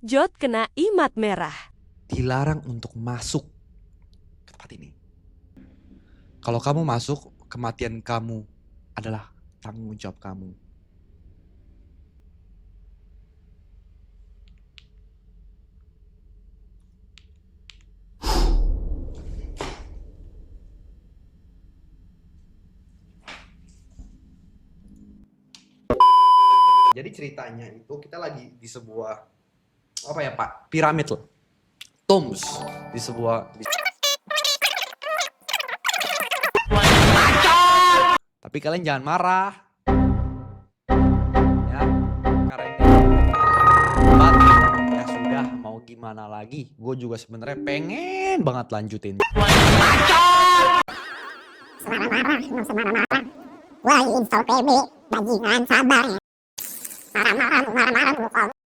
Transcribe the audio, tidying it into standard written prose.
Jod kena imat merah. Dilarang untuk masuk ke tempat ini. Kalau kamu masuk, kematian kamu adalah tanggung jawab kamu. Jadi ceritanya itu kita lagi di sebuah apa ya Pak? Piramid loh. Tombs di sebuah Tapi kalian jangan marah. Ya, karena ini debat. Ya sudah, mau gimana lagi? Gue juga sebenarnya pengen banget lanjutin. Wah, install PB, bajingan sabar ya. Marah-marah,